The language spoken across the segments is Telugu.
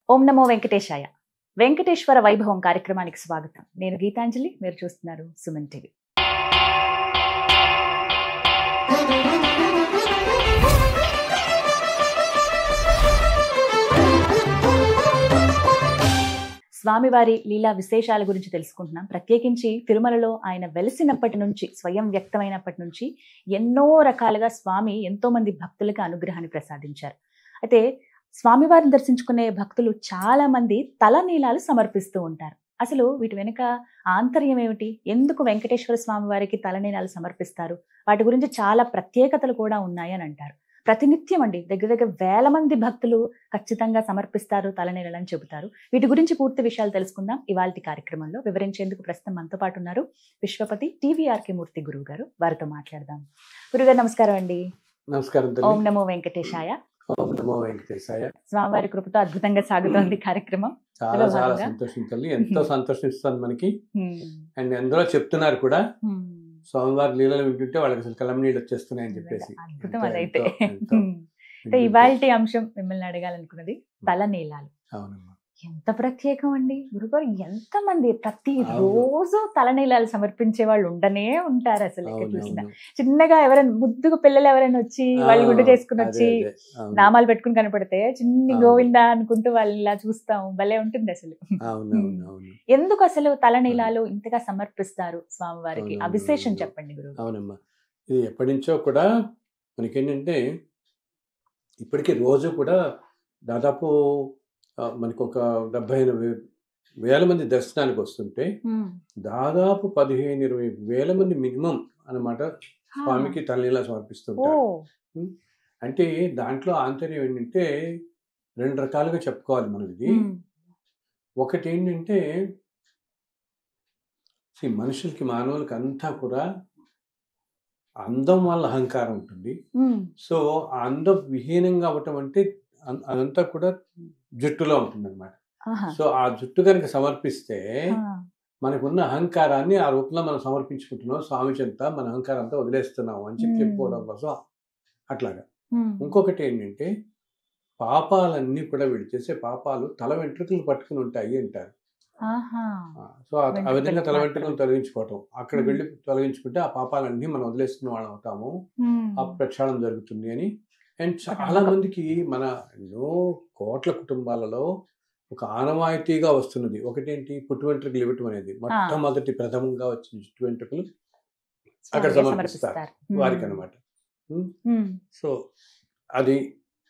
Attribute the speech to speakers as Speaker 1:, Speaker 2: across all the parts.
Speaker 1: ఓం నమో వెంకటేశాయ. వెంకటేశ్వర వైభవం కార్యక్రమానికి స్వాగతం. నేను గీతాంజలి, మీరు చూస్తున్నారు సుమన్ టీవీ. స్వామివారి లీలా విశేషాల గురించి తెలుసుకుంటున్నాం. ప్రత్యేకించి తిరుమలలో ఆయన వెలిసినప్పటి నుంచి, స్వయం వ్యక్తమైనప్పటి నుంచి ఎన్నో రకాలుగా స్వామి ఎంతో మంది భక్తులకు అనుగ్రహాన్ని ప్రసాదించారు. అయితే స్వామివారిని దర్శించుకునే భక్తులు చాలా మంది తలనీలాలు సమర్పిస్తూ ఉంటారు. అసలు వీటి వెనుక ఆంతర్యం ఏమిటి? ఎందుకు వెంకటేశ్వర స్వామి వారికి తలనీలాలు సమర్పిస్తారు? వాటి గురించి చాలా ప్రత్యేకతలు కూడా ఉన్నాయి అని అంటారు. ప్రతినిత్యం అండి దగ్గర దగ్గర వేల మంది భక్తులు ఖచ్చితంగా సమర్పిస్తారు తలనీలాలు అని చెబుతారు. వీటి గురించి పూర్తి విషయాలు తెలుసుకుందాం ఇవాల్టి కార్యక్రమంలో. వివరించేందుకు ప్రస్తుతం మనతో పాటు ఉన్నారు విశ్వపతి టీవీఆర్కే మూర్తి గురువు గారు. వారితో మాట్లాడదాం. గురుగారు నమస్కారం అండి.
Speaker 2: నమస్కారం.
Speaker 1: ఓం నమో వెంకటేశాయ.
Speaker 2: ఓం నమో వెంకటేశాయ.
Speaker 1: స్వామివారి కృపతో అద్భుతంగా సాగుతోంది కార్యక్రమం.
Speaker 2: చాలా చాలా సంతోషం తల్లి, ఎంతో సంతోషిస్తుంది మనకి. అండ్ అందులో చెప్తున్నారు కూడా స్వామివారి లీలలు వింటుంటే వాళ్ళకి అసలు కళ్ళం నీళ్ళు వచ్చేస్తున్నాయి అని చెప్పేసి.
Speaker 1: అద్భుతం అదైతే. ఇవాల్టి అంశం మిమ్మల్ని అడగాలనుకున్నది తలనీలాలు.
Speaker 2: అవునమ్మా.
Speaker 1: ఎంత ప్రత్యేకం అండి గురుగారు. ఎంత మంది ప్రతి రోజు తలనీలాలు సమర్పించే వాళ్ళు ఉండనే ఉంటారు. అసలు ఎక్కడ చూసినా చిన్నగా ఎవరైనా ముద్దుగా పిల్లలు ఎవరైనా వచ్చి వాళ్ళు గుడ్డు చేసుకుని వచ్చి నామాలు పెట్టుకుని కనపడితే చిన్ని గోవిందా అనుకుంటూ వాళ్ళని ఇలా చూస్తాం. భలే ఉంటుంది అసలు. ఎందుకు అసలు తలనీలాలు ఇంతగా సమర్పిస్తారు స్వామివారికి? ఆ విశేషం చెప్పండి గురువు.
Speaker 2: అవునమ్మా, ఇది ఎప్పటి నుంచో కూడా మనకేంటంటే ఇప్పటికీ రోజు కూడా దాదాపు మనకు ఒక 70,000 మంది దర్శనానికి వస్తుంటే దాదాపు 15,000-20,000 మంది మినిమం అన్నమాట స్వామికి తలనీలా సమర్పిస్తుంటారు. అంటే దాంట్లో ఆంతర్యం ఏంటంటే 2 రకాలుగా చెప్పుకోవాలి మనం. ఇది ఒకటి ఏంటంటే మనుషులకి, మానవులకి అంతా కూడా అందం వల్ల అహంకారం ఉంటుంది. సో ఆ అందం విహీనంగా అవ్వటం అంటే అదంతా కూడా జుట్టులో ఉంటుంది అనమాట. సో ఆ జుట్టు కనుక సమర్పిస్తే మనకున్న అహంకారాన్ని ఆ రూపంలో మనం సమర్పించుకుంటున్నాం, స్వామి చెంత మన అహంకారం అంతా వదిలేస్తున్నాం అని చెప్పుకోవడం కోసం అట్లాగా. ఇంకొకటి ఏంటంటే పాపాలన్నీ కూడా విడిచేసే పాపాలు తల వెంట్రుకలు పట్టుకుని ఉంటాయి అంటారు. సో ఆ విధంగా తల వెంట్రుకలు తొలగించుకోవటం, అక్కడికి వెళ్ళి తొలగించుకుంటే ఆ పాపాలన్నీ మనం వదిలేస్తున్న వాళ్ళం అవుతాము, ఆ ప్రక్షాళన జరుగుతుంది అని. అండ్ చాలా మందికి మన ఎన్నో కోట్ల కుటుంబాలలో ఒక ఆనవాయితీగా వస్తున్నది ఒకటేంటి, పుట్టు వెంట్రుకలు ఇవ్వటం అనేది. మొట్టమొదటి ప్రథమంగా వచ్చిన పుట్టు వెంట్రుకలు అక్కడ సమర్పిస్తారు వారికి అనమాట. సో అది.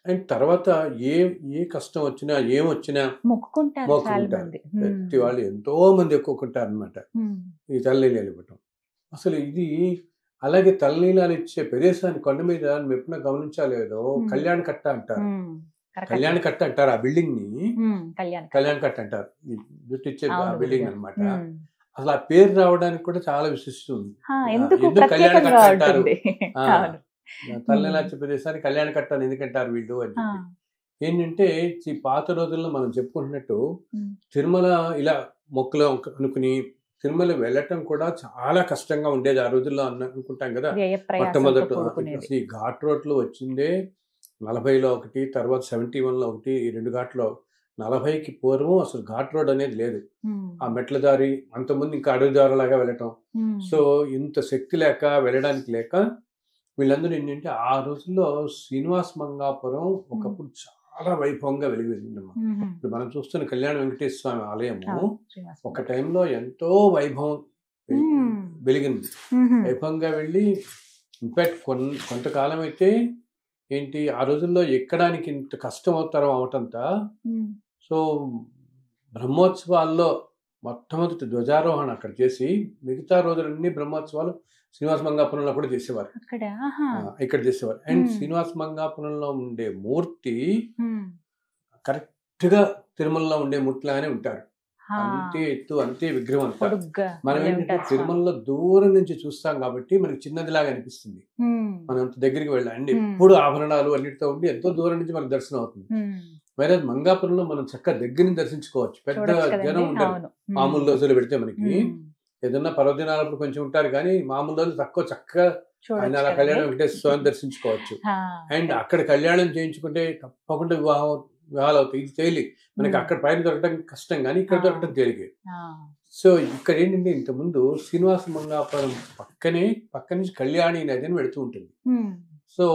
Speaker 2: అండ్ తర్వాత ఏ కష్టం వచ్చినా ఏమొచ్చినా మొక్కుకుంటారు. ప్రతి వాళ్ళు ఎంతో మంది ఎక్కుకుంటారు అనమాట ఈ తలనీలాలు ఇవ్వటం. అసలు ఇది అలాగే తలనీలాలు ఇచ్చే ప్రదేశాన్ని కొండ మీద ఎప్పుడైనా గమనించాలేదో కళ్యాణ కట్ట అంటారు. కళ్యాణ కట్ట అంటారు ఆ బిల్డింగ్ ని. కళ్యాణ కట్ట అంటారు జుట్టు ఇచ్చే బిల్డింగ్ అనమాట. అసలు ఆ పేరు రావడానికి కూడా చాలా విశిష్టం ఉంది. ఎందుకు కళ్యాణ కట్ట అంటారు? తలనీలా ఇచ్చే ప్రదేశాన్ని కళ్యాణ కట్ట అని ఎందుకంటారు వీళ్ళు అని చెప్పి ఏంటంటే, ఈ పాత రోజుల్లో మనం చెప్పుకుంటున్నట్టు తిరుమల ఇలా మొక్కులు అనుకుని తిరుమల వెళ్ళటం కూడా చాలా కష్టంగా ఉండేది ఆ రోజుల్లో అనుకుంటాం కదా. మొట్టమొదటి ఈ ఘాట్ రోడ్లు వచ్చిందే 40లో ఒకటి, తర్వాత 71లో ఒకటి. ఈ 2 ఘాట్లో 40కి పూర్వం అసలు ఘాట్ రోడ్ అనేది లేదు. ఆ మెట్ల దారి అంతకుముందు ఇంకా అడవి దారిలాగా వెళ్ళటం. సో ఇంత శక్తి లేక వెళ్ళడానికి లేక వీళ్ళందరూ ఏంటంటే ఆ రోజుల్లో శ్రీనివాస మంగాపురం ఒకప్పుడు చాలా వైభవంగా వెలిగిందమ్మా. ఇప్పుడు మనం చూస్తున్న కళ్యాణ వెంకటేశ్వర స్వామి ఆలయము ఒక టైంలో ఎంతో వైభవం వెలిగింది. వైభవంగా వెళ్ళి ఇన్ఫాక్ట్ కొంతకాలం అయితే ఏంటి ఆ రోజుల్లో ఎక్కడానికి ఇంత కష్టం అవుతారో అవటంతా. సో బ్రహ్మోత్సవాల్లో మొట్టమొదటి ధ్వజారోహణ అక్కడ చేసి మిగతా రోజులన్నీ బ్రహ్మోత్సవాలు శ్రీనివాస మంగాపురంలో కూడా చేసేవారు, ఇక్కడ చేసేవారు. అండ్ శ్రీనివాస మంగాపురంలో ఉండే మూర్తి కరెక్ట్ గా తిరుమలలో ఉండే మూర్తిలాగానే ఉంటారు. అంతే ఎత్తు, అంతే విగ్రహం అంటారు. మనం ఏంటంటే తిరుమలలో దూరం నుంచి చూస్తాం కాబట్టి మనకి చిన్నదిలాగా అనిపిస్తుంది. మనం దగ్గరికి వెళ్ళండి ఎప్పుడు ఆభరణాలు అన్నిటితో ఉండి ఎంతో దూరం నుంచి మనకు దర్శనం అవుతుంది. వేరే మంగాపురంలో మనం చక్కగా దగ్గర నుంచి దర్శించుకోవచ్చు. పెద్ద జనం ఉంటారు మామూలు రోజులు పెడితే. మనకి ఏదన్నా పర్వదినాలప్పుడు కొంచెం ఉంటారు కానీ మామూలు రోజులు తక్కువ చక్కగా ఆయన అలా కళ్యాణం వెంకటేశ్వర స్వామిని దర్శించుకోవచ్చు. అండ్ అక్కడ కళ్యాణం చేయించుకుంటే తప్పకుండా వివాహాలు అవుతాయి. ఇది తేలి మనకి అక్కడ పైన దొరకడం కష్టం కానీ ఇక్కడ దొరకడం తేలికే. సో ఇక్కడ ఏంటంటే ఇంతకుముందు శ్రీనివాస మంగాపురం పక్క నుంచి కళ్యాణి నది అని వెళుతూ ఉంటుంది. సో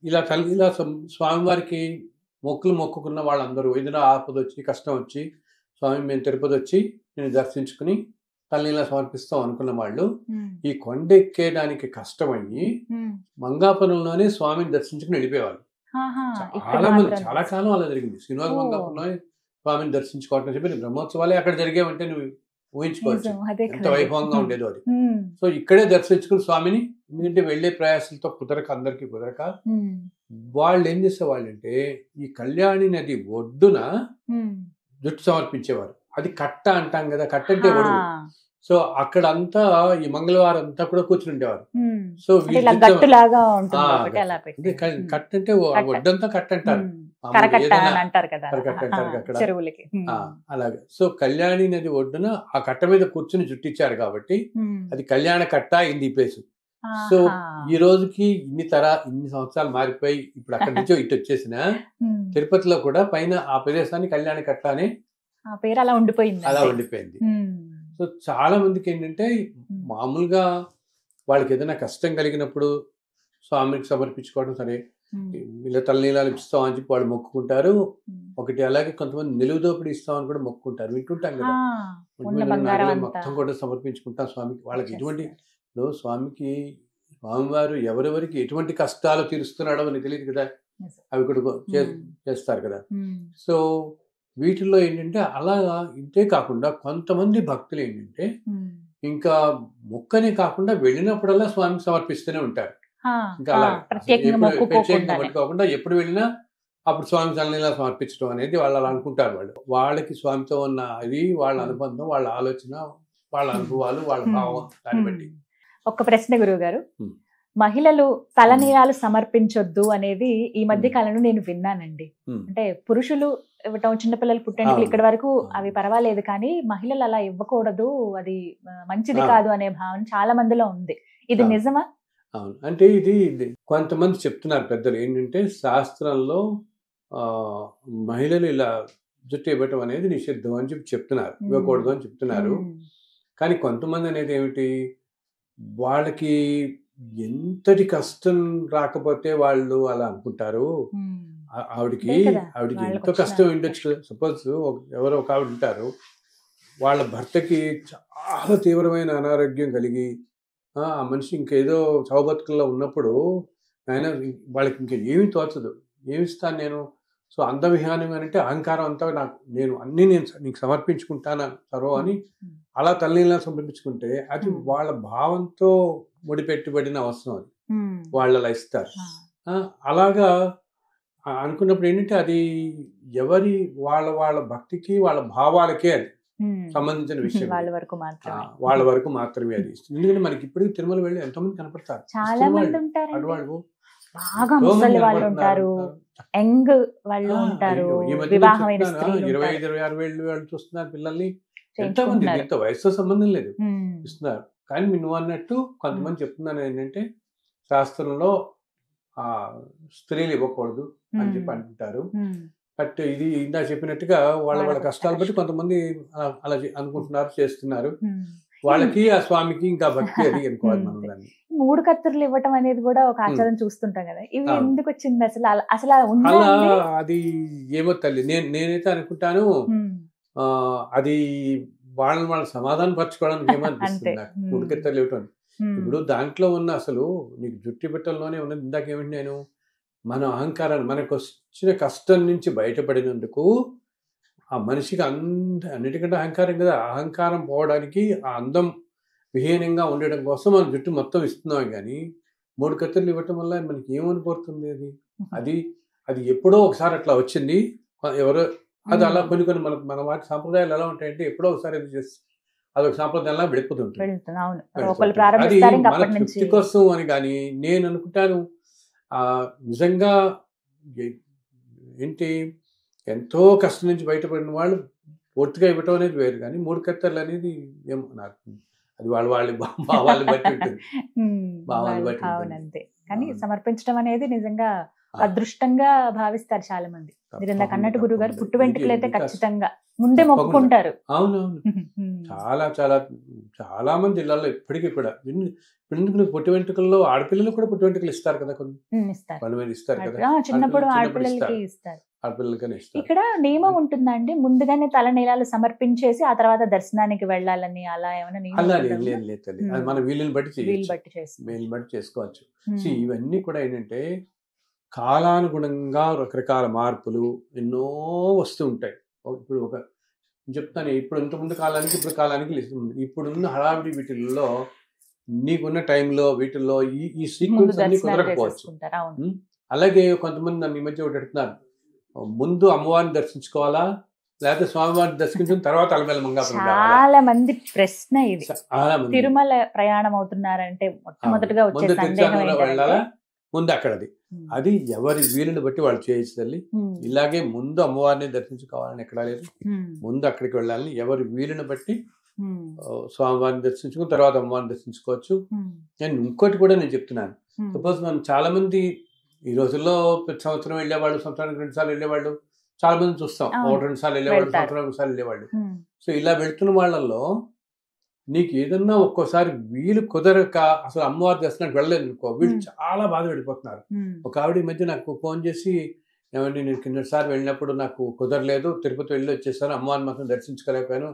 Speaker 2: ఇలా స్వామివారికి మొక్కుకున్న వాళ్ళందరూ ఏదైనా ఆపద వచ్చి కష్టం వచ్చి స్వామి మేము తిరుపతి వచ్చి నేను దర్శించుకుని తల్లిలా సమర్పిస్తాం అనుకున్న వాళ్ళు ఈ కొండ ఎక్కేయడానికి కష్టమయ్యి మంగాపురంలోనే స్వామిని దర్శించుకుని వెళ్ళిపోయేవాళ్ళు. చాలా కాలం అలా జరిగింది. శ్రీనివాస మంగాపురంలో స్వామిని దర్శించుకోవటం చెప్పి బ్రహ్మోత్సవాలే అక్కడ జరిగేవంటే నువ్వు ఊహించుకోవచ్చు ఎంత వైభవంగా ఉండేదో అది. సో ఇక్కడే దర్శించుకుని స్వామిని, ఎందుకంటే వెళ్లే ప్రయాసాలతో అందరికీ కుదరక వాళ్ళు ఏం చేసేవాళ్ళు అంటే ఈ కళ్యాణి నది ఒడ్డున జుట్టు సమర్పించేవారు. అది కట్ట అంటాం కదా, కట్ట అంటే ఒడుగు. సో అక్కడంతా ఈ మంగళవారం అంతా కూడా కూర్చుని ఉండేవారు. సో కట్ట అంటే ఒడ్డంతా కట్ట అంటారు, అలాగే. సో కళ్యాణి నది ఒడ్డున ఆ కట్ట మీద కూర్చుని జుట్టిచ్చారు కాబట్టి అది కళ్యాణ కట్ట అయింది ఈ ప్లేస్. సో ఈ రోజుకి ఇన్ని సంవత్సరాలు మారిపోయి ఇప్పుడు అక్కడి నుంచో ఇటు వచ్చేసిన తిరుపతిలో కూడా పైన ఆ ప్రదేశాన్ని కళ్యాణ కట్ట అనే
Speaker 1: పేరు అలా
Speaker 2: ఉండిపోయింది. సో చాలా మందికి ఏంటంటే మామూలుగా వాళ్ళకి ఏదైనా కష్టం కలిగినప్పుడు స్వామికి సమర్పించుకోవడం సరే, ఇలా తలనీలాలు ఇస్తాం అని చెప్పి వాళ్ళు మొక్కుకుంటారు. ఒకటి అలాగే కొంతమంది నిలువుదోపిడి ఇస్తామని కూడా మొక్కుకుంటారు, వింటుంటాం కదా. మొత్తం కూడా సమర్పించుకుంటాం స్వామికి. వాళ్ళకి ఎటువంటి స్వామివారు ఎవరెవరికి ఎటువంటి కష్టాలు తీరుస్తున్నాడో అని తెలియదు కదా, అవి కూడా చేస్తారు కదా. సో వీటిల్లో ఏంటంటే అలాగా ఇంతే కాకుండా కొంతమంది భక్తులు ఏంటంటే ఇంకా మొక్కనే కాకుండా వెళ్ళినప్పుడల్లా స్వామికి సమర్పిస్తూనే ఉంటారు. ఇంకా అలా ప్రత్యేకంగా కాకుండా ఎప్పుడు వెళ్ళినా అప్పుడు స్వామి తల్లిలా సమర్పించడం అనేది వాళ్ళు అలా అనుకుంటారు. వాళ్ళకి స్వామితో ఉన్న అది వాళ్ళ అనుబంధం, వాళ్ళ ఆలోచన, వాళ్ళ అనుభవాలు, వాళ్ళ భావం, దాన్ని బట్టి.
Speaker 1: ఒక ప్రశ్న గురువు గారు, మహిళలు తలనీలాలు సమర్పించొద్దు అనేది ఈ మధ్య కాలంలో నేను విన్నానండి. అంటే పురుషులు ఇవ్వటం, చిన్నపిల్లలు పుట్టేందుకు ఇక్కడ వరకు అవి పర్వాలేదు, కానీ మహిళలు అలా ఇవ్వకూడదు, అది మంచిది కాదు అనే భావన చాలా మందిలో ఉంది. ఇది నిజమా?
Speaker 2: అవును, అంటే ఇది కొంతమంది చెప్తున్నారు పెద్దలు ఏంటంటే శాస్త్రంలో మహిళలు ఇలా జుట్టు ఇవ్వటం అనేది నిషిద్ధం అని చెప్తున్నారు, ఇవ్వకూడదు అని చెప్తున్నారు. కానీ కొంతమంది అనేది ఏమిటి, వాళ్ళకి ఎంతటి కష్టం రాకపోతే వాళ్ళు అలా అనుకుంటారు. ఆవిడికి ఎంతో కష్టం ఉండొచ్చు. సపోజ్ ఎవరో ఒక ఆవిడ ఉంటారు, వాళ్ళ భర్తకి చాలా తీవ్రమైన అనారోగ్యం కలిగి ఆ మనిషి ఇంకేదో చౌబతుకుల్లో ఉన్నప్పుడు ఆయన వాళ్ళకి ఇంకా ఏమీ తోచదు, ఏమిస్తాను నేను, సో అందవిహానం అంటే అహంకారం అంతా నేను నీకు సమర్పించుకుంటాను సర్వం అని అలా తల్లిలా సమర్పించుకుంటే అది వాళ్ళ భావంతో ముడిపెట్టుబడిన అవసరం, అది వాళ్ళు అలా ఇస్తారు. అలాగా అనుకున్నప్పుడు ఏంటంటే అది ఎవరి వాళ్ళ భక్తికి వాళ్ళ భావాలకే అది సంబంధించిన విషయం, వాళ్ళ వరకు మాత్రమే అది. ఎందుకంటే మనకి ఇప్పటికీ తిరుమల వెళ్ళి ఎంతో మంది కనపడతారు,
Speaker 1: చాలా మంది ఉంటారు, బాగా ముసలి వాళ్ళు ఉంటారు, యంగ్ వాళ్ళు ఉంటారు, వివాహమైన స్త్రీలు
Speaker 2: 25-26 వాళ్ళు చూస్తున్నారు పిల్లల్ని, ఎంతో మంది, ఎంతో వయసుతో సంబంధం లేదు ఇస్తున్నారు. కానీ నువ్వు అన్నట్టు కొంతమంది చెప్తున్నాను ఏంటంటే శాస్త్రంలో స్త్రీలు ఇవ్వకూడదు అని చెప్పి అంటుంటారు. బట్ ఇది ఇందా చెప్పినట్టుగా వాళ్ళ కష్టాలు బట్టి కొంతమంది అలా అనుకుంటున్నారు, చేస్తున్నారు. వాళ్ళకి ఆ స్వామికి ఇంకా భక్తి అది అనుకోవాలి మనం దాన్ని.
Speaker 1: 3 కత్తుర్లు ఇవ్వటం అనేది కూడా ఒక ఆచారం చూస్తుంటాం కదా, ఇవి ఎందుకు వచ్చింది అసలు?
Speaker 2: అలా అది ఏమో తల్లి, నేనైతే అనుకుంటాను అది వాళ్ళ సమాధానం పరచుకోవడానికి ఏమనిపిస్తుంది నాకు 3 కత్తుర్లు ఇవ్వటం. ఇప్పుడు దాంట్లో ఉన్న అసలు నీకు జుట్టు పెట్టల్లోనే ఉన్నది. ఇందాకేమిటి నేను మన అహంకారాన్ని, మనకు వచ్చిన కష్టం నుంచి బయటపడినందుకు ఆ మనిషికి అన్నిటికంటే అహంకారం కదా, అహంకారం పోవడానికి ఆ అందం విహీనంగా ఉండడం కోసం మనం జుట్టు మొత్తం ఇస్తున్నాం. కానీ 3 కత్తులు ఇవ్వటం వల్ల మనకి ఏమనిపోతుంది? అది ఎప్పుడో ఒకసారి అట్లా వచ్చింది ఎవరో, అది అలా కొన్ని మన వాటి సాంప్రదాయాలు ఎలా ఉంటాయంటే ఎప్పుడో ఒకసారి అది చేసి అదొక సాంప్రదాయంలా వెళ్ళిపోతుంటుంది. అది మన తృప్తి కోసం అని. కానీ నేను అనుకుంటాను నిజంగా ఏంటి ఎంతో కష్టం నుంచి బయటపడిన వాళ్ళు పూర్తిగా ఇవ్వటం అనేది వేరు, కానీ 3 కత్తర్లు అనేది ఏమో నాకు అది వాళ్ళ భావాలు బట్టి ఉంటుంది, భావాలు బట్టి ఉంటుంది.
Speaker 1: కానీ సమర్పించడం అనేది నిజంగా అదృష్టంగా భావిస్తారు చాలా మంది. మీరు ఇందాక అన్నట్టు గురువు గారు పుట్టు
Speaker 2: ఇది
Speaker 1: వెంట్రుకలు అయితే
Speaker 2: ఇంకా
Speaker 1: ఖచ్చితంగా ముందే
Speaker 2: తప్పకుండా.
Speaker 1: మొక్కుకుంటారు.
Speaker 2: అవునవును. చాలా చాలా చాలా మంది ఇళ్లలో ఇప్పటికీ కూడా ఎందుకు నువ్వు పుట్టి వెంట్రుకల్లో ఆడపిల్లలు కూడా పుట్టి వెంట్రుకలు ఇస్తారు కదా, కొన్ని
Speaker 1: ఇస్తారు.
Speaker 2: వాళ్ళ మీద ఇస్తారు కదా,
Speaker 1: చిన్నప్పుడు
Speaker 2: చిన్నప్పుడు
Speaker 1: ఆడపిల్లలకి ఇస్తారు.
Speaker 2: ఆడపిల్లలకనే ఇస్తారు.
Speaker 1: ఇక్కడ నియమం ఉంటుందా అండి, ముందుగానే తలనీలాలు సమర్పించేసి ఆ తర్వాత దర్శనానికి వెళ్ళాలని అలా ఏమైనా నియమం
Speaker 2: అలా
Speaker 1: ఉంటుందా?
Speaker 2: లేదు తల్లి, అది మన వీలుని బట్టి
Speaker 1: వీలు
Speaker 2: చేయొచ్చు,
Speaker 1: బట్టి చేస్తారు.
Speaker 2: వీలుని బట్టి చేసుకోవచ్చు. ఇవన్నీ కూడా ఏంటంటే కాలానుగుణంగా రకరకాల మార్పులు ఎన్నో వస్తూ ఉంటాయి. ఇప్పుడు చెప్తాను, ఇప్పుడు ఇంతకుముందు కాలానికి ఇప్పుడు కాలానికి ఇప్పుడున్న హడావిడి వీటిల్లో నీకున్న టైంలో వీటిల్లో ఈ సీక్వెన్స్ అన్ని కుదరకపోవచ్చు. అలాగే కొంతమంది నన్ను ఈ మధ్య ఒకటి అడుగుతున్నారు, ముందు అమ్మవారిని దర్శించుకోవాలా లేకపోతే స్వామివారిని దర్శించిన తర్వాత అలమేలు మంగాపురం
Speaker 1: చాలా మంది ప్రశ్న ఇది.
Speaker 2: చాలా మంది
Speaker 1: తిరుమల ప్రయాణం అవుతున్నారంటే మొట్టమొదటిగా వచ్చే సందేహం
Speaker 2: వెళ్ళాలా ముందు అక్కడది, అది ఎవరి వీలుని బట్టి వాళ్ళు చేయొచ్చు తల్లి. ఇలాగే ముందు అమ్మవారిని దర్శించుకోవాలని ఎక్కడా లేదు, ముందు అక్కడికి వెళ్ళాలని ఎవరి వీలుని బట్టి స్వామివారిని దర్శించుకుని తర్వాత అమ్మవారిని దర్శించుకోవచ్చు. నేను ఇంకోటి కూడా నేను చెప్తున్నాను, సపోజ్ మనం చాలా మంది ఈ రోజుల్లో ప్రతి సంవత్సరం వెళ్ళేవాళ్ళు, సంవత్సరానికి 2 సార్లు వెళ్ళేవాళ్ళు చాలా మంది చూస్తాం, 1-2 సార్లు వెళ్ళేవాళ్ళు, సంవత్సరానికి 1 సార్లు వెళ్ళేవాళ్ళు. సో ఇలా వెళ్తున్న వాళ్ళల్లో నీకు ఏదన్నా ఒక్కోసారి వీలు కుదరక అసలు అమ్మవారి దర్శనానికి వెళ్ళలేదు అనుకో, వీళ్ళు చాలా బాధ పడిపోతున్నారు. ఒక ఆవిడ ఈ మధ్య నాకు ఫోన్ చేసి, ఏమంటే నేను కిందసారి వెళ్ళినప్పుడు నాకు కుదరలేదు, తిరుపతి వెళ్ళి వచ్చేసాను, అమ్మవారిని మాత్రం దర్శించుకోలేకపోయాను,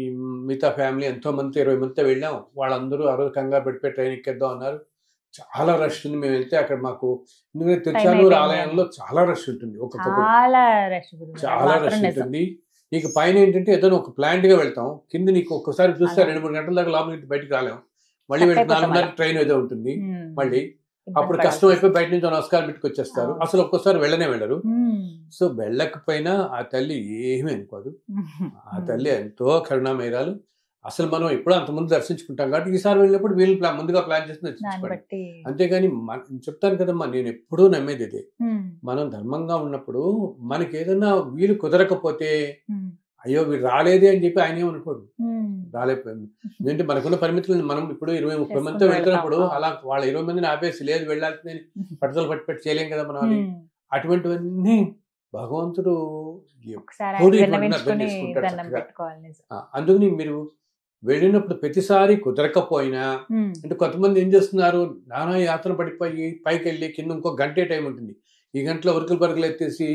Speaker 2: ఈ మిగతా ఫ్యామిలీ ఎంతో మంది 20 మందితో వెళ్ళాం, వాళ్ళందరూ ఆ రోజు కంగారు పెట్టి ట్రైన్ ఎక్కేద్దాం అన్నారు, చాలా రష్ ఉంది, మేము వెళ్తే అక్కడ మాకు ఎందుకంటే తిరుచానూరు ఆలయంలో చాలా రష్ ఉంటుంది, చాలా రష్ ఉంటుంది. నీకు పైన ఏంటంటే ఏదైనా ఒక ప్లాంట్ గా వెళ్తాం, కింద నీకు ఒక్కసారి చూస్తే 2-3 గంటల దాకా లోపలికి బయటకు రాలేం, మళ్ళీ 4:30 ట్రైన్ ఏదో ఉంటుంది, మళ్ళీ అప్పుడు కష్టం అయిపోయి బయట నుంచి నమస్కారం పెట్టుకొచ్చేస్తారు, అసలు ఒక్కోసారి వెళ్ళరు. సో వెళ్ళకపోయినా ఆ తల్లి ఏమీ అనుకోదు, ఆ తల్లి ఎంతో కరుణామయురాలు. అసలు మనం ఎప్పుడో అంతకుముందు దర్శించుకుంటాం కాబట్టి ఈసారి వెళ్ళినప్పుడు వీళ్ళు ముందుగా ప్లాన్ చేసి దర్శించుకోండి. అంతేగాని చెప్తాను కదమ్మా, నేను ఎప్పుడూ నమ్మేది ఇదే, మనం ధర్మంగా ఉన్నప్పుడు మనకి ఏదైనా వీలు కుదరకపోతే అయ్యో వీడు రాలేదే అని చెప్పి ఆయన ఏమనుకోడు, రాలేకపోయింది ఎందుకంటే మనకున్న పరిమితులను మనం ఇప్పుడు 20-30 మందితో వెళ్తున్నప్పుడు అలా వాళ్ళ 20 మందిని ఆపేసి లేదు వెళ్ళాల్సిందని పట్టుదల పట్టి చేయలేం కదా మనం. అటువంటివన్నీ భగవంతుడు అర్థం చేసుకుంటాడు. అందుకని మీరు వెళ్ళినప్పుడు ప్రతిసారి కుదరకపోయినా, అంటే కొంతమంది ఏం చేస్తున్నారు, నానా యాత్ర పడిపోయి పైకి వెళ్ళి కింద ఇంకో గంటే టైం ఉంటుంది, ఈ గంటలో ఉరుకులు పరుగులు ఎత్తేసి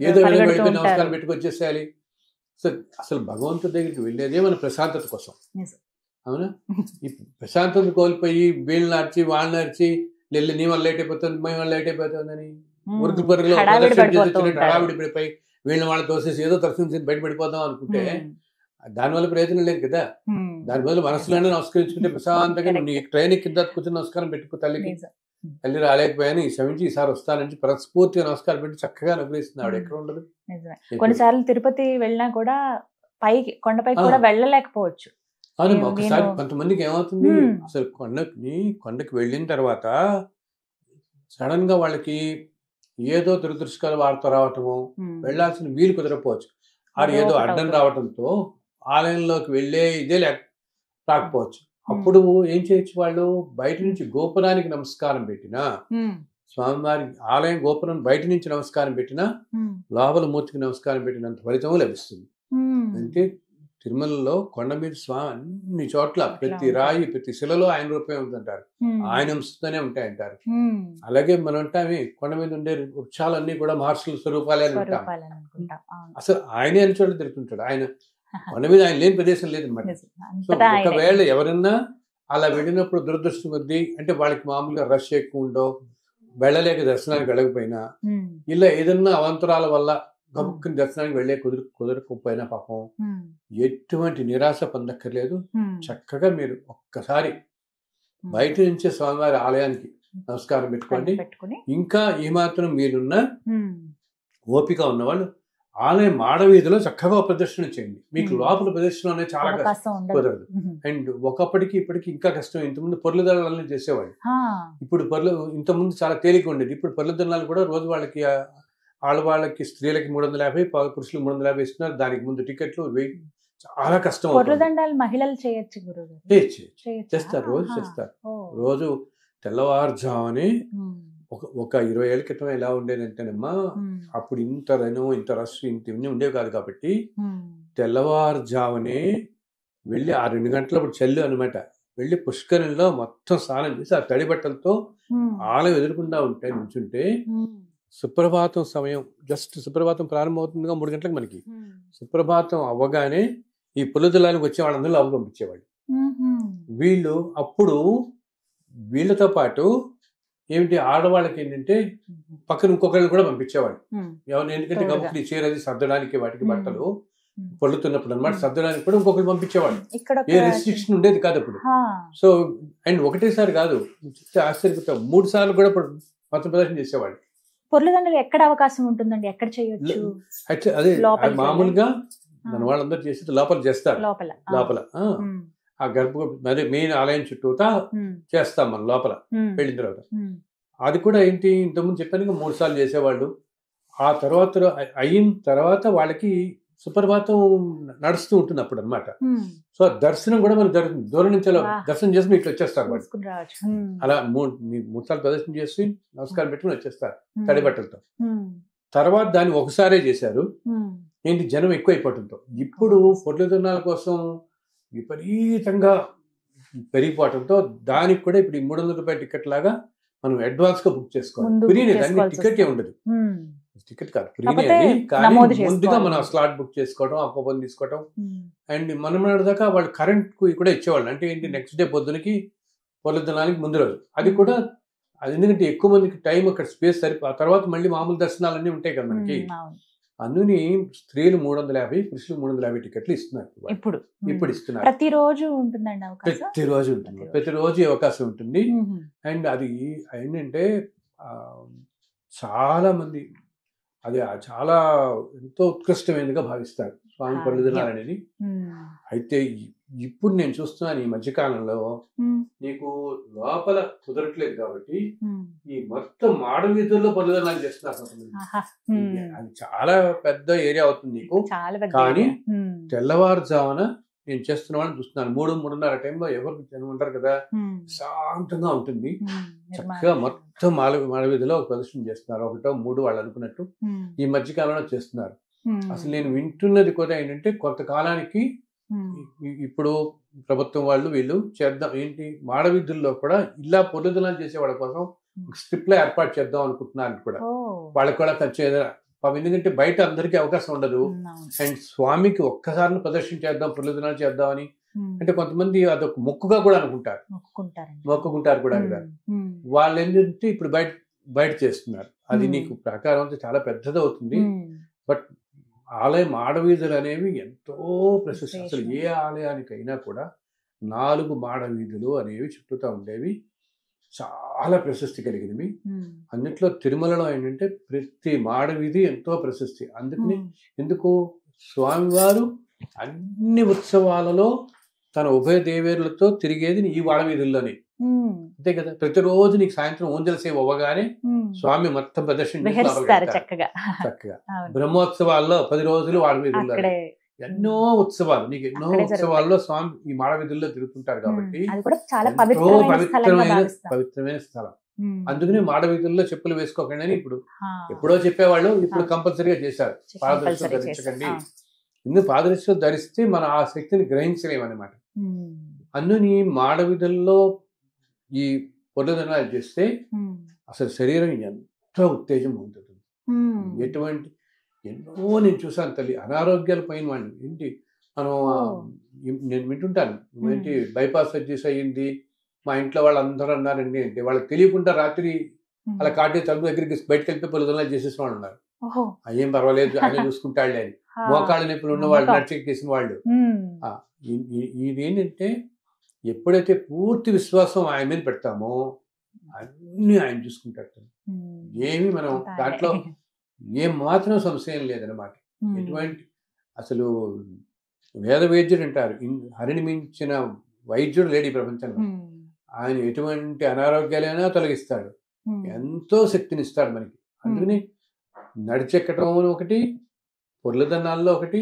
Speaker 2: ఏదో వెళ్ళిపోయి నమస్కారం పెట్టుకొచ్చేసేయాలి. సో అసలు భగవంతుడి దగ్గరికి వెళ్ళేదే మన ప్రశాంతత కోసం, అవునా? ఈ ప్రశాంతత కోల్పోయి వీళ్ళని అరిచి వాళ్ళని అరిచి వెళ్ళి నీ వల్ల లేట్ అయిపోతుంది, మేము వల్ల లేట్ అయిపోతుందని ఉరుకులు పరుగులు హడావిడి పడిపోయి వీళ్ళని వాళ్ళని తోసేసి ఏదో దర్శనం బయటపడిపోదాం అనుకుంటే దానివల్ల ప్రయోజనం లేదు కదా. దాని బదులు మనసులోనే నమస్కరించుకుంటే ప్రశాంతంగా నీ ట్రైన్ కింద కూర్చొని నమస్కారం పెట్టుకో, తల్లికి తల్లి రాలేకపోయాను ఈ క్షమించి ఈసారి వస్తానని మనస్ఫూర్తిగా నమస్కారం పెట్టి చక్కగా అనుగ్రహిస్తున్నాడు. ఎక్కడ ఉండదు.
Speaker 1: కొన్నిసార్లు తిరుపతి వెళ్ళినా కూడా పైకి కొండపైకి కూడా వెళ్ళలేకపోవచ్చు.
Speaker 2: అవును, ఒకసారి కొంతమందికి ఏమవుతుంది, అసలు కొండకి వెళ్ళిన తర్వాత సడన్ గా వాళ్ళకి ఏదో దురదృష్టకాల వార్త రావటము, వెళ్లాల్సిన వీలు కుదరకపోవచ్చు, అది ఏదో అడ్డం రావటంతో ఆలయంలోకి వెళ్ళే ఇదే రాకపోవచ్చు. అప్పుడు ఏం చేయొచ్చు, వాళ్ళు బయట నుంచి గోపురానికి నమస్కారం పెట్టినా, స్వామివారి ఆలయం గోపురం బయట నుంచి నమస్కారం పెట్టినా, లోపల మూర్తికి నమస్కారం పెట్టినంత ఫలితం లభిస్తుంది. అంటే తిరుమలలో కొండ మీద స్వామి అన్ని చోట్ల ప్రతి రాయి ప్రతి శిలలో ఆయన రూపమే ఉంటుంటారు, ఆయన అంశతోనే ఉంటాయంటారు. అలాగే మనం ఉంటామే కొండ మీద ఉండే వృక్షాలన్నీ కూడా మహర్షుల స్వరూపాలే అని ఉంటాం. అసలు ఆయనే అని చోట తిరుగుతుంటాడు. ఆయన కొండ మీద ఆయన లేని ప్రదేశం లేదన్నమాట. సో ఒకవేళ ఎవరన్నా అలా వెళ్ళినప్పుడు దురదృష్టం కొద్దీ, అంటే వాళ్ళకి మామూలుగా రష్ ఎక్కువ ఉండో వెళ్ళలేక దర్శనానికి వెళ్ళకపోయినా, ఇలా ఏదన్నా అవంతరాల వల్ల గబుక్కుని దర్శనానికి వెళ్ళే కుదరకపోయినా పాపం ఎటువంటి నిరాశ పొందక్కర్లేదు. చక్కగా మీరు ఒక్కసారి బయట నుంచే స్వామివారి ఆలయానికి నమస్కారం పెట్టుకోండి. ఇంకా ఏమాత్రం మీరున్న ఓపిక ఉన్నవాళ్ళు ఆలయం మాడవీధిలో చక్కగా ప్రదర్శన చేయండి. మీకు లోపల ప్రదర్శన అనేది చాలా కష్టం, కుదరదు. అండ్ ఒకప్పటికి ఇప్పటికి ఇంకా కష్టం. ఇంతకుముందు పొర్ల దండాలని చేసేవాళ్ళు, ఇప్పుడు ఇంతకుముందు చాలా తేలిక ఉండేది. ఇప్పుడు పొర్ల దండాలు కూడా రోజు వాళ్ళకి ఆడవాళ్ళకి స్త్రీలకి 350, పురుషులకు 350 ఇస్తున్నారు. దానికి ముందు టికెట్లు చాలా కష్టం.
Speaker 1: మహిళలు చేయొచ్చు,
Speaker 2: చేస్తారు, రోజు చేస్తారు. రోజు తెల్లవారుజాముని ఒక 20 ఏళ్ల క్రితం ఎలా ఉండేదంటేనమ్మా, అప్పుడు ఇంత ఇంత రష్ ఇవన్నీ ఉండేవి కాదు కాబట్టి తెల్లవారుజామునే వెళ్ళి ఆ 2 గంటలప్పుడు చల్లు అనమాట, వెళ్ళి పుష్కరంలో మొత్తం స్నానం చేసి ఆ తడి బట్టలతో ఆలయం ఎదురుకుండా నుంచుంటే సుప్రభాతం సమయం, జస్ట్ సుప్రభాతం ప్రారంభమవుతుందిగా 3 గంటలకు మనకి, సుప్రభాతం అవ్వగానే ఈ పుల్లదలానికి వచ్చే వాళ్ళందరూ లోపల పంపించేవాళ్ళు. వీళ్ళు అప్పుడు వీళ్ళతో పాటు ఏమిటి ఆడవాళ్ళకి ఏంటంటే పక్కన ఇంకొకళ్ళు కూడా పంపించేవాళ్ళు ఎవరు, ఎందుకంటే గబుక్కులు చీరది సర్దడానికి వాటికి బట్టలు పొల్లుతున్నప్పుడు అనమాట, సర్దడానికి కూడా ఇంకొకరు పంపించేవాళ్ళు. ఏ రెస్ట్రిక్షన్ ఉండేది కాదు అప్పుడు. సో అండ్ ఒకటేసారి కాదు, ఆశ్చర్యపోతాం, 3 సార్లు కూడా మత ప్రదర్శన చేసేవాళ్ళు.
Speaker 1: పొర్లదండలు ఎక్కడ అవకాశం ఉంటుందండి, ఎక్కడ చేయొచ్చు?
Speaker 2: అదే మామూలుగా మన వాళ్ళందరూ చేసి లోపల చేస్తారు, లోపల ఆ అదే మెయిన్ ఆలయం చుట్టూతా చేస్తాం మనం లోపల వెళ్ళిన తర్వాత. అది కూడా ఏంటి, ఇంతకుముందు చెప్పాను 3 సార్లు చేసేవాళ్ళు. ఆ తర్వాత అయిన తర్వాత వాళ్ళకి సుప్రభాతం నడుస్తూ ఉంటుంది అప్పుడు అనమాట. సో దర్శనం కూడా మనకు జరుగుతుంది, దూరం నుంచి దర్శనం చేసుకుని ఇట్లా వచ్చేస్తారు వాళ్ళు. అలా 3 సార్లు ప్రదర్శన చేసి నమస్కారం పెట్టుకుని వచ్చేస్తారు తడి బట్టలతో. తర్వాత దాన్ని ఒకసారే చేశారు, ఏంటి జనం ఎక్కువైపోవటంతో. ఇప్పుడు పొట్లదినాల కోసం విపరీతంగా పెరిగిపోవటంతో దానికి కూడా ఇప్పుడు 300 రూపాయల టికెట్ లాగా మనం అడ్వాన్స్ గా బుక్ చేసుకోవాలి. ఫ్రీనే, దానికి టికెట్ ఏ ఉండదు, టికెట్ కాదు, ఫ్రీనే అది. కానీ ముందుగా మనం స్లాట్ బుక్ చేసుకోవడం, ఆ కూపన్ తీసుకోవడం. అండ్ మనం దాకా వాళ్ళు కరెంట్ కూడా ఇచ్చేవాళ్ళు. అంటే ఏంటి, నెక్స్ట్ డే పొద్దునకి పొలదినానికి ముందు రోజు. అది కూడా అది ఎందుకంటే ఎక్కువ మందికి టైం అక్కడ స్పేస్ సరిపో, తర్వాత మళ్ళీ మామూలు దర్శనాలన్నీ ఉంటాయి కదా మనకి. అందుని స్త్రీలు 350, పురుషులు 350 టికెట్లు ఇస్తున్నారు ఇప్పుడు ఇస్తున్నారు.
Speaker 1: ప్రతిరోజు ఉంటుందండి అవకాశం?
Speaker 2: ప్రతిరోజు ఉంటుంది, ప్రతిరోజు అవకాశం ఉంటుంది. అండ్ అది ఏంటంటే చాలా మంది అది చాలా ఎంతో ఉత్కృష్టమైనదిగా భావిస్తారు స్వామి పొర్లదినాలు అనేది. అయితే ఇప్పుడు నేను చూస్తున్నాను ఈ మధ్యకాలంలో నీకు లోపల కుదరట్లేదు కాబట్టి ఈ మొత్తం మాడవీధుల్లో పొర్లదినాలు చేస్తున్నారు. అది చాలా పెద్ద ఏరియా అవుతుంది నీకు. కానీ తెల్లవారుజామున నేను చేస్తున్న వాళ్ళని చూస్తున్నాను, 3-3:30 టైంలో ఎవరు జనం ఉంటారు కదా, శాంతంగా ఉంటుంది. చక్కగా మొత్తం మాడవీధిలో ఒక ప్రదర్శన చేస్తున్నారు, 1-3 వాళ్ళు అనుకున్నట్టు ఈ మధ్యకాలంలో చేస్తున్నారు. అసలు నేను వింటున్నది కూడా ఏంటంటే కొంతకాలానికి ఇప్పుడు ప్రభుత్వం వాళ్ళు వీళ్ళు చేద్దాం ఏంటి, మాడవీధుల్లో కూడా ఇలా పొర్లదినాలు చేసే వాళ్ళ కోసం స్ట్రిప్ లో ఏర్పాటు చేద్దాం అనుకుంటున్నారు కూడా. వాళ్ళకి కూడా ఖర్చు ఎందుకంటే బయట అందరికీ అవకాశం ఉండదు. అండ్ స్వామికి ఒక్కసారి ప్రదర్శన చేద్దాం, పొర్లదినాలు చేద్దామని అంటే కొంతమంది అదొక మొక్కుగా కూడా అనుకుంటారు, మొక్కుకుంటారు కూడా కదా. వాళ్ళు ఏంటంటే ఇప్పుడు బయట చేస్తున్నారు. అది నీకు ప్రకారం అంటే చాలా పెద్దది అవుతుంది. బట్ ఆలయం మాడవీధులు అనేవి ఎంతో ప్రశస్తి. అసలు ఏ ఆలయానికైనా కూడా 4 మాడవీధులు అనేవి చుట్టూతా ఉండేవి, చాలా ప్రశస్తి కలిగినవి. అన్నిట్లో తిరుమలలో ఏంటంటే ప్రతి మాడవీధి ఎంతో ప్రశస్తి. అందుకని ఎందుకు స్వామివారు అన్ని ఉత్సవాలలో తన ఉభయ దేవేరులతో తిరిగేది ఈ మాడవీధుల్లోనే, అంతే కదా. ప్రతిరోజు నీకు సాయంత్రం ఊంజల సేవ అవ్వగానే స్వామి మొత్తం ప్రదర్శన చక్కగా. బ్రహ్మోత్సవాల్లో 10 రోజులు మాడవీధుల్లో ఎన్నో ఉత్సవాలు, నీకు ఎన్నో ఉత్సవాల్లో స్వామి ఈ మాడవీధుల్లో తిరుగుతుంటారు కాబట్టి పవిత్రమైన స్థలం. అందుకని మాడవీధుల్లో చెప్పులు వేసుకోకండి అని ఇప్పుడు ఎప్పుడో చెప్పేవాళ్ళు, ఇప్పుడు కంపల్సరీగా చేశారు. పాదరక్షలు ధరించకండి, ఎందుకు పాదరక్షలు ధరిస్తే మన ఆ శక్తిని గ్రహించలేమన్నమాట. అందుని మాడవీధుల్లో ఈ పొర్లదినాలు చేస్తే అసలు శరీరం ఎంతో ఉత్తేజం ఉంటుంది. ఎటువంటి ఎన్నో నేను చూసాను తల్లి, అనారోగ్యాలు పోయిన వాడిని. ఏంటి మనం నేను వింటుంటాను, ఏంటి బైపాస్ సర్జరీస్ అయ్యింది, మా ఇంట్లో వాళ్ళందరూ అన్నారండి అంటే వాళ్ళకి తెలియకుండా రాత్రి అలా కాటే తలుపు దగ్గరికి బయటకు వెళ్ళిపోయి పొలదనాలు చేసేసిన వాళ్ళు ఉన్నారు. అయ్యేం పర్వాలేదు ఆయన చూసుకుంటాడులే అని. మోకాళ్ళ నొప్పులు ఉన్న వాళ్ళు, నడిచెక్కేసిన వాళ్ళు. ఇదేంటంటే ఎప్పుడైతే పూర్తి విశ్వాసం ఆయన మీద పెడతామో అన్ని ఆయన చూసుకుంటాడు. ఏమి మనం దాంట్లో ఏం మాత్రం సంశయం లేదనమాట. ఎటువంటి అసలు వేద వైద్యుడు అంటారు, హరిని మించిన వైద్యుడు లేడు ఈ ప్రపంచంలో. ఆయన ఎటువంటి అనారోగ్యాలైనా తొలగిస్తాడు, ఎంతో శక్తినిస్తాడు మనకి. అందుకని నడిచెక్కటం ఒకటి, పొర్లదన్నాల్లో ఒకటి,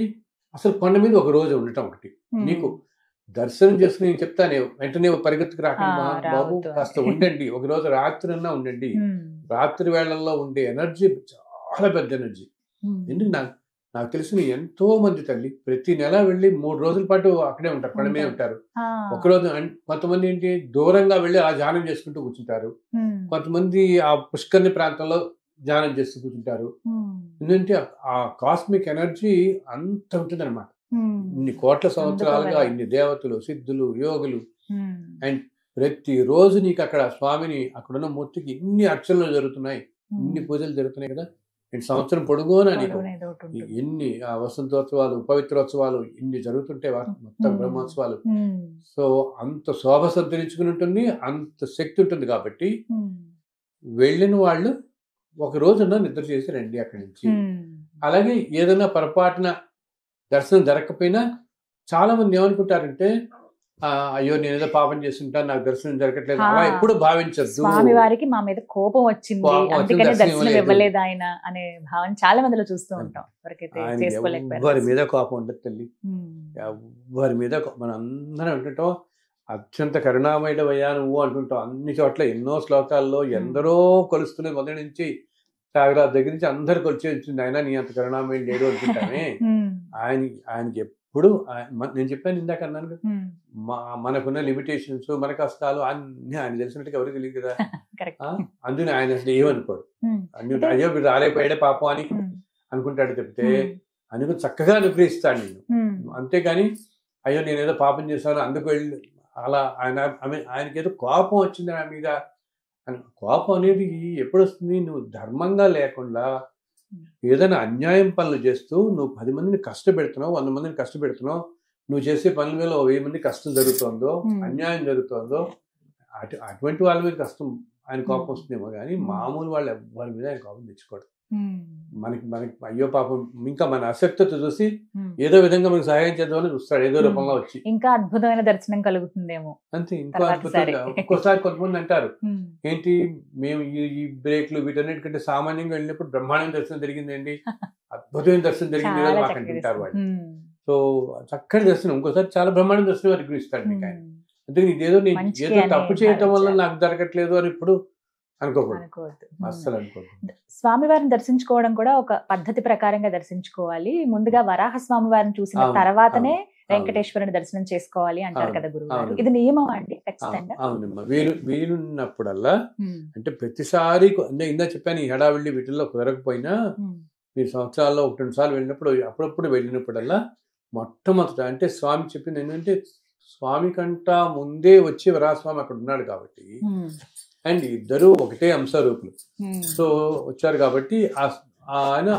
Speaker 2: అసలు కొండ మీద ఒక రోజు ఉండటం ఒకటి. నీకు దర్శనం చేసుకుని నేను చెప్తాను, వెంటనే పరిగెత్తుకు రాకండి బాబు, కాస్త ఉండండి, ఒక రోజు రాత్రి అన్నా ఉండండి. రాత్రి వేళల్లో ఉండే ఎనర్జీ చాలా పెద్ద ఎనర్జీ. ఎందుకు నాకు తెలిసిన ఎంతో మంది తల్లి ప్రతి నెల వెళ్ళి 3 రోజుల పాటు అక్కడే ఉంటారు, పని మీద ఉంటారు. ఒకరోజు కొంతమంది ఏంటి దూరంగా వెళ్ళి ఆ ధ్యానం చేసుకుంటూ కూర్చుంటారు, కొంతమంది ఆ పుష్కరిణి ప్రాంతంలో ధ్యానం చేస్తూ కూర్చుంటారు. ఎందుకంటే ఆ కాస్మిక్ ఎనర్జీ అంత ఉంటుంది అనమాట. ఇన్ని కోట్ల సంవత్సరాలుగా ఇన్ని దేవతలు, సిద్ధులు, యోగులు, అండ్ ప్రతి రోజు నీకు అక్కడ స్వామిని అక్కడున్న మూర్తికి ఇన్ని అర్చనలు జరుగుతున్నాయి, ఇన్ని పూజలు జరుగుతున్నాయి కదా. సంవత్సరం పొడుగునా నీకు ఎన్ని వసంతోత్సవాలు, పవిత్రోత్సవాలు ఇన్ని జరుగుతుంటే మొత్తం బ్రహ్మోత్సవాలు. సో అంత శోభ సంతరించుకుని ఉంటుంది, అంత శక్తి ఉంటుంది. కాబట్టి వెళ్ళిన వాళ్ళు ఒక రోజున నిద్ర చేసి రండి అక్కడి నుంచి. అలాగే ఏదైనా పొరపాటున దర్శనం జరగకపోయినా చాలా మంది ఏమనుకుంటారంటే, అయ్యో నేను ఏదో పాపం చేస్తుంటాను, నాకు దర్శనం జరగట్లేదు, అలా ఎప్పుడు భావించద్దు.
Speaker 1: స్వామి వారికి మా మీద కోపం వచ్చింది అందుకని దర్శనం ఇవ్వలేదు ఆయన అనే భావన చాలా మందిలో చూస్తూ ఉంటాం.
Speaker 2: ఎవరి మీద కోపం ఉండదు తల్లి, ఎవరి మీద మనం అందరం అంటుంటాం అత్యంత కరుణామయుడు అయ్యా నువ్వు అంటుంటాం. అన్ని చోట్ల ఎన్నో శ్లోకాల్లో ఎందరో కొలుస్తున్నది మొదటి నుంచి త్యాగరాజు దగ్గర నుంచి అందరు కొలిచి వచ్చింది. ఆయన నీ అంత కరుణామయుడు లేడు అనుకుంటామే. ఆయనకి ఎప్పుడు నేను చెప్పాను ఇందాక అన్నాను కదా, మనకున్న లిమిటేషన్స్, మన కష్టాలు అన్ని ఆయన తెలిసినట్టుగా ఎవరికి తెలియదు కదా. అందుకని ఆయన అసలు ఏమనుకోడు, అయ్యో మీరు రాలేకపోయాడే పాపం అని అనుకుంటాడు తప్పితే అందుకు చక్కగా అనుగ్రహిస్తాడు నేను. అంతేగాని అయ్యో నేను ఏదో పాపం చేశాను అందుకు వెళ్ళి అలా ఆయనకి ఏదో కోపం వచ్చింది నా మీద. కోపం అనేది ఎప్పుడు వస్తుంది, నువ్వు ధర్మంగా లేకుండా ఏదైనా అన్యాయం పనులు చేస్తూ నువ్వు 10 మందిని కష్టపెడుతున్నావు, 100 మందిని కష్టపెడుతున్నావు, నువ్వు చేసే పనుల మీద 1000 మంది కష్టం జరుగుతుందో, అన్యాయం జరుగుతుందో, అటువంటి వాళ్ళ మీద కష్టం ఆయన కోపం వస్తుందేమో కానీ మామూలు వాళ్ళు ఎవరి మీద ఆయన కోపం తెచ్చుకోడు. మనకి అయ్యో పాపం ఇంకా మన అశక్తత చూసి ఏదో విధంగా మనకు సహాయం చేద్దామని చూస్తాడు, ఏదో రూపంలో వచ్చి.
Speaker 1: ఇంకా అద్భుతమైన దర్శనం కలుగుతుందేమో
Speaker 2: అంతే. ఇంకో అద్భుతంగా ఒక్కోసారి కొంతమంది అంటారు ఏంటి మేము ఈ బ్రేక్లు వీటన్నిటికంటే సామాన్యంగా వెళ్ళినప్పుడు బ్రహ్మాండం దర్శనం జరిగిందండి, అద్భుతమైన దర్శనం జరిగింది కదా మాకు అంటుంటారు వాళ్ళు. సో చక్కటి దర్శనం ఇంకోసారి చాలా బ్రహ్మాండం దర్శనం అనుగ్రహిస్తాడు మీకు ఆయన. అందుకని ఇదేదో నేను ఏదో తప్పు చేయటం వల్ల నాకు జరగట్లేదు అని ఇప్పుడు అనుకోకూడదు, అస్సలు అనుకోకూడదు.
Speaker 1: స్వామివారిని దర్శించుకోవడం కూడా ఒక పద్ధతి ప్రకారంగా దర్శించుకోవాలి. ముందుగా వరాహ స్వామివారిని చూసిన తర్వాతనే వెంకటేశ్వరుని దర్శనం చేసుకోవాలి అంటారు కదా గురువు. ఇది నియమం అండి ఖచ్చితంగా?
Speaker 2: అవునమ్మా, వీలున్నప్పుడల్లా అంటే ప్రతిసారి ఇందా చెప్పాను ఈ హడావిడి వీటిల్లో కుదరకపోయినా మీరు సంవత్సరాల్లో 1-2 సార్లు వెళ్ళినప్పుడు అప్పుడప్పుడు వెళ్ళినప్పుడల్లా మొట్టమొదట అంటే స్వామి చెప్పింది ఏంటంటే స్వామి కంటా ముందే వచ్చి వరాహస్వామి అక్కడ ఉన్నాడు కాబట్టి అండ్ ఇద్దరు ఒకటే అంశరూపులు. సో వచ్చారు కాబట్టి ఆయన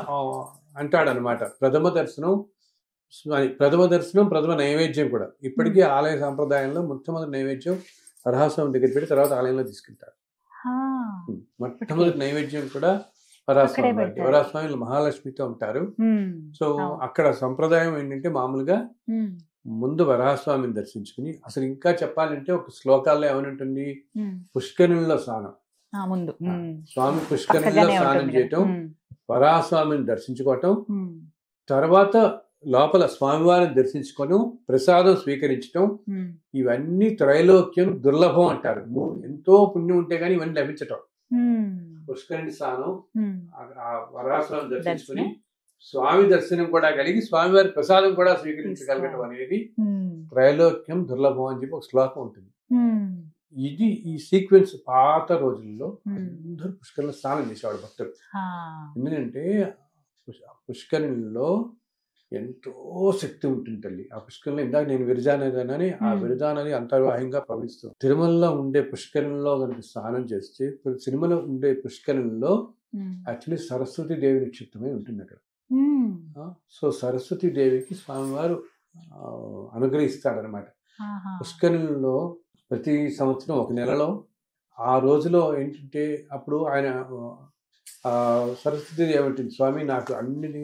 Speaker 2: అంటాడనమాట ప్రథమ దర్శనం ప్రథమ నైవేద్యం కూడా ఇప్పటికీ ఆలయ సాంప్రదాయంలో మొట్టమొదటి నైవేద్యం వరాహస్వామి దగ్గర పెట్టి తర్వాత ఆలయంలో తీసుకెళ్తారు. మొట్టమొదటి నైవేద్యం కూడా వరాహస్వామి మహాలక్ష్మితో ఉంటారు. సో అక్కడ సంప్రదాయం ఏంటంటే మామూలుగా ముందు వరాహస్వామిని దర్శించుకుని, అసలు ఇంకా చెప్పాలంటే ఒక శ్లోకాల్లో ఏమనుంటుంది, పుష్కరిణిలో స్నానం, స్వామి పుష్కరిణిలో స్నానం చేయటం, వరాహస్వామిని దర్శించుకోవటం, తర్వాత లోపల స్వామివారిని దర్శించుకోవడం, ప్రసాదం స్వీకరించడం, ఇవన్నీ త్రైలోక్యం దుర్లభం అంటారు. ఎంతో పుణ్యం ఉంటే గానీ ఇవన్నీ లభించటం. పుష్కరిణి స్నానం, వరాహస్వామిని దర్శించుకుని స్వామి దర్శనం కూడా కలిగి స్వామివారి ప్రసాదం కూడా స్వీకరించగలగటం అనేది త్రైలోక్యం దుర్లభం అని చెప్పి ఒక శ్లోకం ఉంటుంది. ఇది ఈ సీక్వెన్స్ పాత రోజుల్లో అందరూ పుష్కరిణిలో స్నానం చేసేవాడు భక్తులు. ఎందుకంటే పుష్కరిణిలో ఎంతో శక్తి ఉంటుంది తల్లి. ఆ పుష్కరిణిలో ఇందాక నేను విరజానది ఆ విరజానది అంతర్వాహంగా ప్రవహిస్తుంది. తిరుమలలో ఉండే పుష్కరిణిలో కనుక స్నానం చేస్తే తిరుమల ఉండే పుష్కరిణిలో యాక్చువల్లీ సరస్వతి దేవి నిక్షిప్తమై ఉంటుంది అక్కడ. సో సరస్వతి దేవికి స్వామివారు అనుగ్రహిస్తాడనమాట. పుష్కరిణిలో ప్రతి సంవత్సరం ఒక నెలలో ఆ రోజులో ఏంటంటే అప్పుడు ఆయన సరస్వతి దేవి ఉంటుంది, స్వామి నాకు అన్ని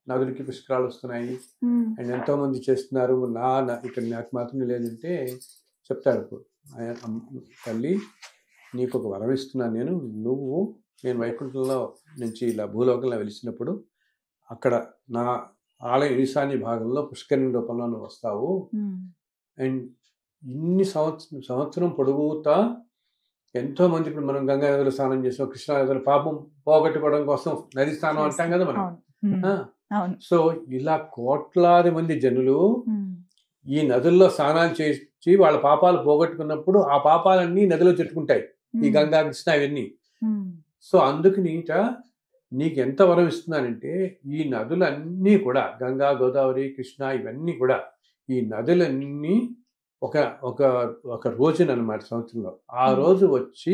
Speaker 2: నదులకి పుష్కరాలు వస్తున్నాయి అండ్ ఎంతో మంది చేస్తున్నారు, ఇక్కడ నాకు మాత్రం లేదంటే చెప్తాడు ఆయన, తల్లి నీకు ఒక వరం ఇస్తున్నాను నేను వైకుంఠంలో నుంచి ఇలా భూలోకంలో వెలిసినప్పుడు అక్కడ నా ఆలయ ఈశాన్య భాగంలో పుష్కరిణి రూపంలో నువ్వు వస్తావు అండ్ ఇన్ని సంవత్సరం పొడుగుతా ఎంతో మంది ఇప్పుడు మనం గంగా నదిలో స్నానం చేసాం, కృష్ణా నదిలో పాపం పోగొట్టుకోవడం కోసం నది స్నానం అంటాం కదా మనం. సో ఇలా కోట్లాది మంది జనులు ఈ నదుల్లో స్నానాలు చేసి వాళ్ళ పాపాలు పోగొట్టుకున్నప్పుడు ఆ పాపాలన్నీ నదిలో చుట్టుకుంటాయి, ఈ గంగా కృష్ణ ఇవన్నీ. సో అందుకు నీకు ఎంత వరం ఇస్తున్నానంటే ఈ నదులన్నీ కూడా గంగా, గోదావరి, కృష్ణ ఇవన్నీ కూడా ఈ నదులన్నీ ఒక ఒక ఒక రోజునమాట సంవత్సరంలో, ఆ రోజు వచ్చి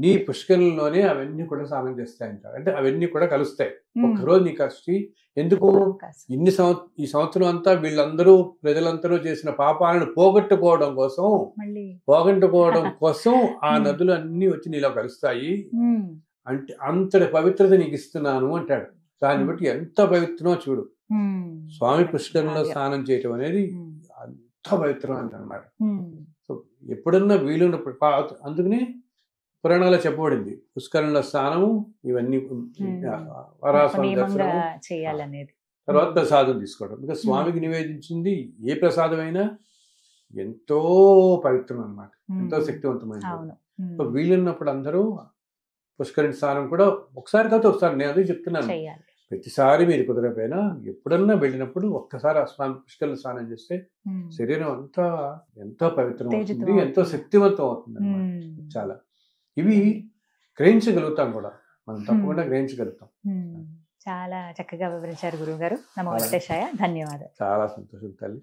Speaker 2: నీ పుష్కరంలోనే అవన్నీ కూడా స్నానం చేస్తాయంటారు. అంటే అవన్నీ కూడా కలుస్తాయి ఒక్కరోజు నీకు వచ్చి. ఎందుకు ఈ సంవత్సరం అంతా వీళ్ళందరూ ప్రజలందరూ చేసిన పాపాలను పోగొట్టుకోవడం కోసం ఆ నదులు అన్ని వచ్చి నీలో కలుస్తాయి. అంటే అంతటి పవిత్రత నీకు ఇస్తున్నాను అంటాడు. దాన్ని బట్టి ఎంత పవిత్రమో చూడు. స్వామి పుష్కరంలో స్నానం చేయటం అనేది అంత పవిత్రం అంటన్నమాట. సో ఎప్పుడన్నా వీలున్నప్పుడు, అందుకనే పురాణాల్లో చెప్పబడింది పుష్కరంలో స్నానము, ఇవన్నీ వరాస్వామి దర్శనం, తర్వాత ప్రసాదం తీసుకోవడం. ఇంకా స్వామికి నివేదించింది ఏ ప్రసాదమైనా ఎంతో పవిత్రం అన్నమాట, ఎంతో శక్తివంతమైనది. సో వీలున్నప్పుడు అందరూ పుష్కరిణి స్నానం కూడా ఒకసారి కాదు ఒకసారి, నేను అదే చెప్తున్నాను, ప్రతిసారి మీరు కుదరకపోయినా ఎప్పుడన్నా వెళ్ళినప్పుడు ఒక్కసారి ఆ పుష్కరిణి స్నానం చేస్తే శరీరం అంతా ఎంతో పవిత్రం అవుతుంది, ఎంతో శక్తివంతం అవుతుంది అన్నమాట. చాలా ఇవి గ్రహించగలుగుతాం కూడా, మనం తప్పకుండా గ్రహించగలుగుతాం.
Speaker 1: చాలా చక్కగా వివరించారు గురువు గారు. నమో వెంకటేశాయ. ధన్యవాదాలు.
Speaker 2: చాలా సంతోషం తల్లి.